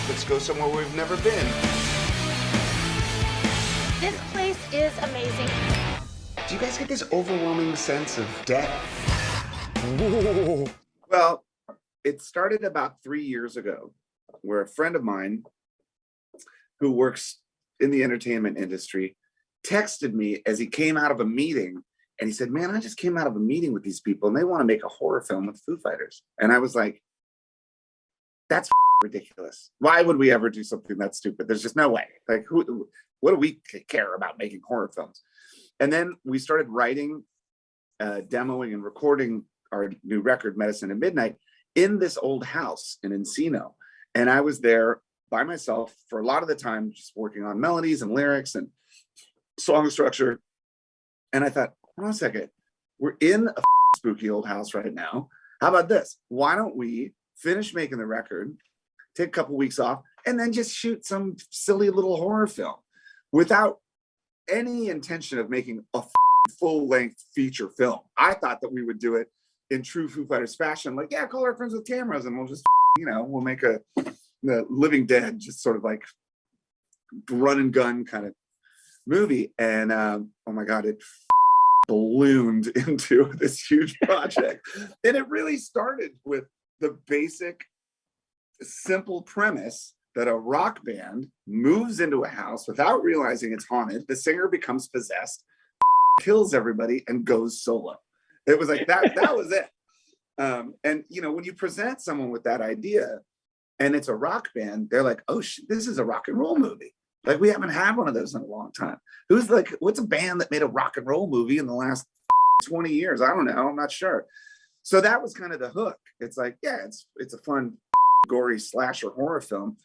Let's go somewhere we've never been. This place is amazing. Do you guys get this overwhelming sense of death? Well, it started about 3 years ago, where a friend of mine who works in the entertainment industry texted me as he came out of a meeting, and he said, "Man, I just came out of a meeting with these people and they want to make a horror film with Foo Fighters." And I was like, that's ridiculous. Why would we ever do something that stupid? There's just no way. Like, what do we care about making horror films? And then we started writing, demoing, and recording our new record, Medicine at Midnight, in this old house in Encino. And I was there by myself for a lot of the time, just working on melodies and lyrics and song structure. And I thought, hold on a second, we're in a spooky old house right now. How about this? Why don't we finish making the record, take a couple weeks off, and then just shoot some silly little horror film without any intention of making a full-length feature film. I thought that we would do it in true Foo Fighters fashion, like, yeah, call our friends with cameras and we'll just, we'll make the Living Dead, just sort of like run and gun kind of movie. And oh my God, it ballooned into this huge project. And it really started with the basic, simple premise that a rock band moves into a house without realizing it's haunted. The singer becomes possessed, kills everybody, and goes solo. It was like that. That was it. And when you present someone with that idea, and it's a rock band, they're like, "Oh, this is a rock and roll movie. Like, we haven't had one of those in a long time. What's a band that made a rock and roll movie in the last 20 years? I don't know. I'm not sure." So that was kind of the hook. It's like, yeah, it's a fun, gory slasher horror film,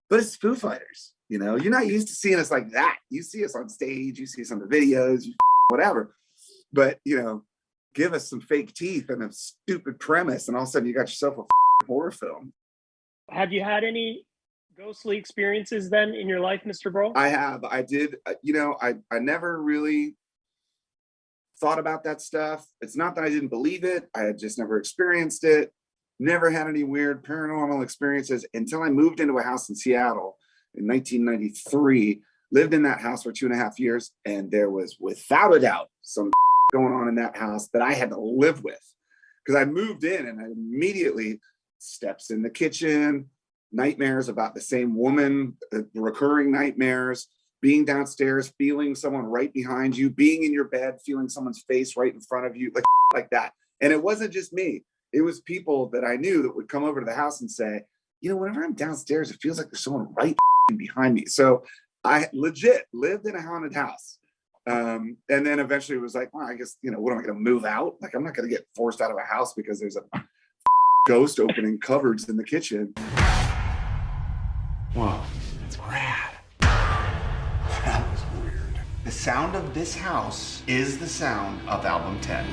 but it's Foo Fighters. You're not used to seeing us like that. You see us on stage, you see us on the videos, whatever. But give us some fake teeth and a stupid premise, and all of a sudden you got yourself a horror film. Have you had any ghostly experiences then in your life, Mr. Grohl? I have. I did. I never really thought about that stuff. It's not that I didn't believe it. I had just never experienced it. Never had any weird paranormal experiences until I moved into a house in Seattle in 1993. Lived in that house for 2.5 years, and there was, without a doubt, some going on in that house that I had to live with. Because I moved in and I immediately steps in the kitchen, nightmares about the same woman, recurring nightmares, being downstairs, feeling someone right behind you, being in your bed, feeling someone's face right in front of you, like that. And it wasn't just me. It was people that I knew that would come over to the house and say, whenever I'm downstairs, it feels like there's someone right behind me. So I legit lived in a haunted house. And then eventually it was like, well, I guess, what am I going to move out? Like, I'm not going to get forced out of a house because there's a ghost opening cupboards in the kitchen. Whoa, that's rad. That was weird. The sound of this house is the sound of album 10.